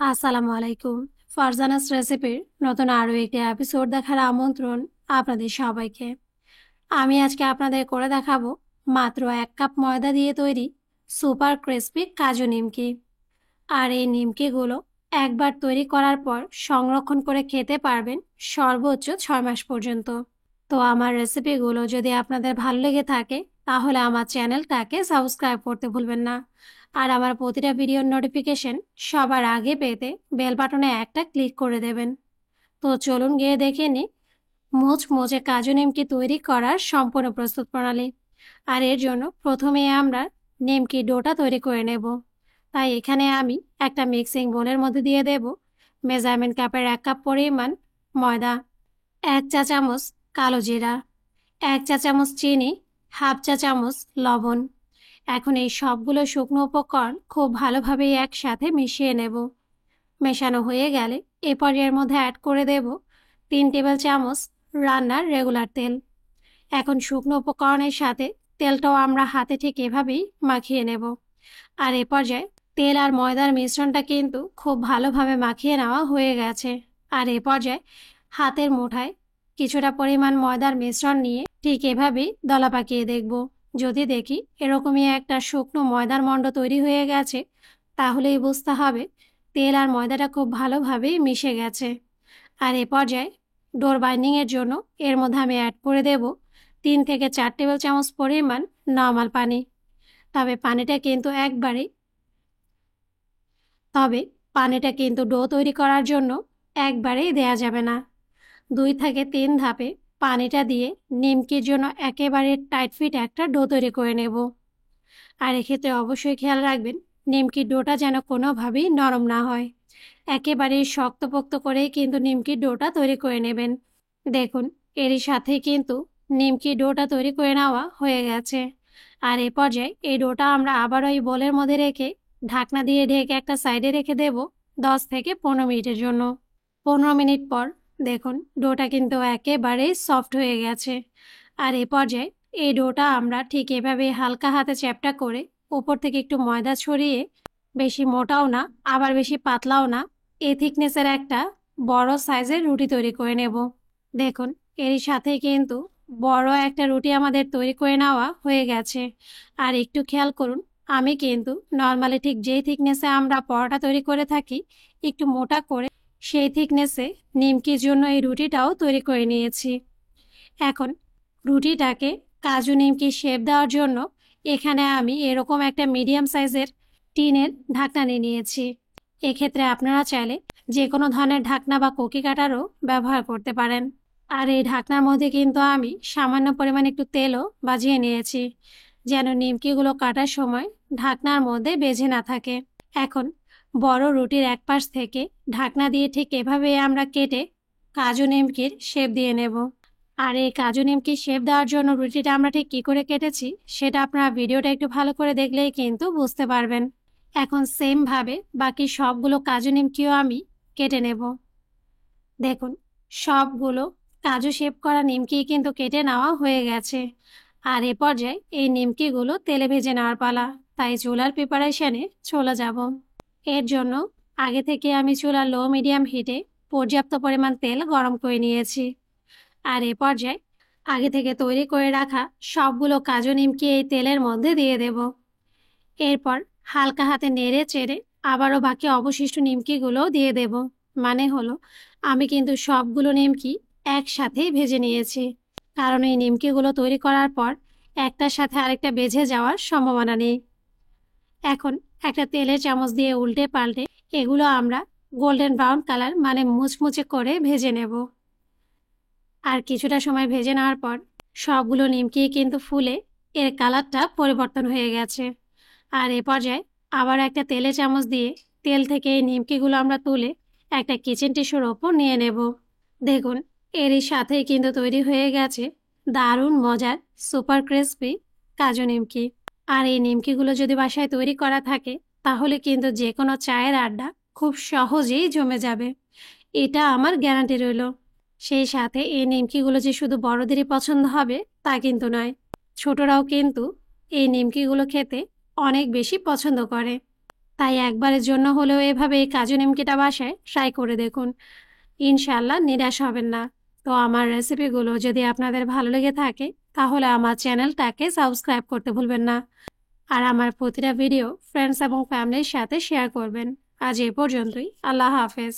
আসসালামু আলাইকুম। ফারজানাস রেসিপির নতুন আরও একটি এপিসোড দেখার আমন্ত্রণ আপনাদের সবাইকে। আমি আজকে আপনাদের করে দেখাবো মাত্র 1 কাপ ময়দা দিয়ে তৈরি সুপার ক্রিস্পি কাজু নিমকি। আর এই নিমকিগুলো একবার তৈরি করার পর সংরক্ষণ করে খেতে পারবেন সর্বোচ্চ 6 মাস পর্যন্ত। তো আমার রেসিপিগুলো যদি আপনাদের ভালো লেগে থাকে তাহলে আমার চ্যানেলটাকে সাবস্ক্রাইব করতে ভুলবেন না। আর আমার প্রতিটা ভিডিওর নোটিফিকেশন সবার আগে পেতে বেল বাটনে একটা ক্লিক করে দেবেন। তো চলুন গিয়ে দেখে নিই মুচমুচে কাজু নিমকি তৈরি করার সম্পূর্ণ প্রস্তুত প্রণালী। আর এর জন্য প্রথমে আমরা নিমকি ডোটা তৈরি করে নেব। তাই এখানে আমি একটা মিক্সিং বোলের মধ্যে দিয়ে দেব মেজারমেন্ট কাপের 1 কাপ পরিমাণ ময়দা, 1 চা চামচ কালো জিরা, 1 চা চামচ চিনি, হাফ চা চামচ লবণ। এখন এই সবগুলো শুকনো উপকরণ খুব ভালোভাবে একসাথে মিশিয়ে নেব। মেশানো হয়ে গেলে এরপর এর মধ্যে অ্যাড করে দেব 3 টেবিল চামচ রান্নার রেগুলার তেল। এখন শুকনো উপকরণের সাথে তেলটাও আমরা হাতে ঠিক এভাবেই মাখিয়ে নেব। আর এ পর্যায়ে তেল আর ময়দার মিশ্রণটা কিন্তু খুব ভালোভাবে মাখিয়ে নেওয়া হয়ে গেছে। আর এ পর্যায়ে হাতের মুঠায় কিছুটা পরিমাণ ময়দার মিশ্রণ নিয়ে ঠিক এভাবেই দলা পাকিয়ে দেখব। যদি দেখি এরকমই একটা শুকনো ময়দার মণ্ড তৈরি হয়ে গেছে তাহলেই বুঝতে হবে তেল আর ময়দাটা খুব ভালোভাবেই মিশে গেছে। আর এ পর্যায়ে ডোর বাইন্ডিংয়ের জন্য এর মধ্যে আমি অ্যাড করে দেব 3 থেকে 4 টেবিল চামচ পরিমাণ নর্মাল পানি। তবে পানিটা কিন্তু ডো তৈরি করার জন্য একবারেই দেয়া যাবে না। 2 থেকে 3 ধাপে পানিটা দিয়ে নিমকির জন্য একেবারে টাইট ফিট একটা ডো তৈরি করে নেব। আর এক্ষেত্রে অবশ্যই খেয়াল রাখবেন নিমকির ডোটা যেন কোনোভাবেই নরম না হয়। একেবারেই শক্তপোক্ত করেই কিন্তু নিমকির ডোটা তৈরি করে নেবেন। দেখুন এরই সাথেই কিন্তু নিমকির ডোটা তৈরি করে নেওয়া হয়ে গেছে। আর এ পর্যায়ে এই ডোটা আমরা আবারও এই বোলের মধ্যে রেখে ঢাকনা দিয়ে ঢেকে একটা সাইডে রেখে দেব 10 থেকে 15 মিনিটের জন্য। 15 মিনিট পর দেখুন ডোটা কিন্তু একেবারেই সফট হয়ে গেছে। আর এ পর্যায়ে এই ডোটা আমরা ঠিক এভাবে হালকা হাতে চ্যাপটা করে উপর থেকে একটু ময়দা ছড়িয়ে, বেশি মোটাও না আবার বেশি পাতলাও না, এই থিকনেসের একটা বড় সাইজের রুটি তৈরি করে নেব। দেখুন এরই সাথে কিন্তু বড় একটা রুটি আমাদের তৈরি করে নেওয়া হয়ে গেছে। আর একটু খেয়াল করুন আমি কিন্তু নর্মালি ঠিক যেই থিকনেসে আমরা পরোটা তৈরি করে থাকি একটু মোটা করে সেই থিকনেসে নিমকির জন্য এই রুটিটাও তৈরি করে নিয়েছি। এখন রুটিটাকে কাজু নিমকি শেপ দেওয়ার জন্য এখানে আমি এরকম একটা মিডিয়াম সাইজের টিনের ঢাকনা নিয়ে নিয়েছি। এক্ষেত্রে আপনারা চাইলে যে কোনো ধরনের ঢাকনা বা কুকি কাটারও ব্যবহার করতে পারেন। আর এই ঢাকনার মধ্যে কিন্তু আমি সামান্য পরিমাণ একটু তেলও বাজিয়ে নিয়েছি যেন নিমকিগুলো কাটার সময় ঢাকনার মধ্যে বেজে না থাকে। এখন বড় রুটির এক পাশ থেকে ঢাকনা দিয়ে ঠিক এভাবে আমরা কেটে কাজু নিমকির শেপ দিয়ে নেব। আর এই কাজু নিমকির শেপ দেওয়ার জন্য রুটিটা আমরা ঠিক কী করে কেটেছি সেটা আপনারা ভিডিওটা একটু ভালো করে দেখলেই কিন্তু বুঝতে পারবেন। এখন সেমভাবে বাকি সবগুলো কাজু নিমকিও আমি কেটে নেব। দেখুন সবগুলো কাজু শেপ করা নিমকি কিন্তু কেটে নেওয়া হয়ে গেছে। আর এ পর্যায়ে এই নিমকিগুলো তেলে ভেজে নেওয়ার পালা। তাই চুলার প্রিপারেশনে চলে যাব। এর জন্য আগে থেকে আমি চুলার লো মিডিয়াম হিটে পর্যাপ্ত পরিমাণ তেল গরম করে নিয়েছি। আর এ পর্যায়ে আগে থেকে তৈরি করে রাখা সবগুলো কাজু নিমকি এই তেলের মধ্যে দিয়ে দেব। এরপর হালকা হাতে নেড়ে চেড়ে আবারও বাকি অবশিষ্ট নিমকিগুলোও দিয়ে দেব। মানে হলো আমি কিন্তু সবগুলো নিমকি একসাথেই ভেজে নিয়েছি, কারণ এই নিমকিগুলো তৈরি করার পর একটার সাথে আরেকটা বেজে যাওয়ার সম্ভাবনা নেই। এখন একটা তেলের চামচ দিয়ে উল্টে পাল্টে এগুলো আমরা গোল্ডেন ব্রাউন কালার মানে মুচমুচে করে ভেজে নেব। আর কিছুটা সময় ভেজে নেওয়ার পর সবগুলো নিমকি কিন্তু ফুলে এর কালারটা পরিবর্তন হয়ে গেছে। আর এ পর্যায়ে আবার একটা তেলের চামচ দিয়ে তেল থেকে এই নিমকিগুলো আমরা তুলে একটা কিচেন টিস্যুর ওপর নিয়ে নেব। দেখুন এরই সাথেই কিন্তু তৈরি হয়ে গেছে দারুণ মজার সুপার ক্রিস্পি কাজু নিমকি। আর এই নিমকিগুলো যদি বাসায় তৈরি করা থাকে তাহলে কিন্তু যে কোনো চায়ের আড্ডা খুব সহজেই জমে যাবে, এটা আমার গ্যারান্টি রইল। সেই সাথে এই নিমকিগুলো যে শুধু বড়দেরই পছন্দ হবে তা কিন্তু নয়, ছোটরাও কিন্তু এই নিমকিগুলো খেতে অনেক বেশি পছন্দ করে। তাই একবারের জন্য হলেও এভাবে এই কাজু নিমকিটা বাসায় ট্রাই করে দেখুন। ইনশাআল্লাহ নিরাশ হবেন না। তো আমার রেসিপিগুলো যদি আপনাদের ভালো লেগে থাকে তাহলে আমার চ্যানেলটাকে সাবস্ক্রাইব করতে ভুলবেন না। আর আমার প্রতিটা ভিডিও ফ্রেন্ডস এবং ফ্যামিলির সাথে শেয়ার করবেন। আজ এ পর্যন্তই। আল্লাহ হাফেজ।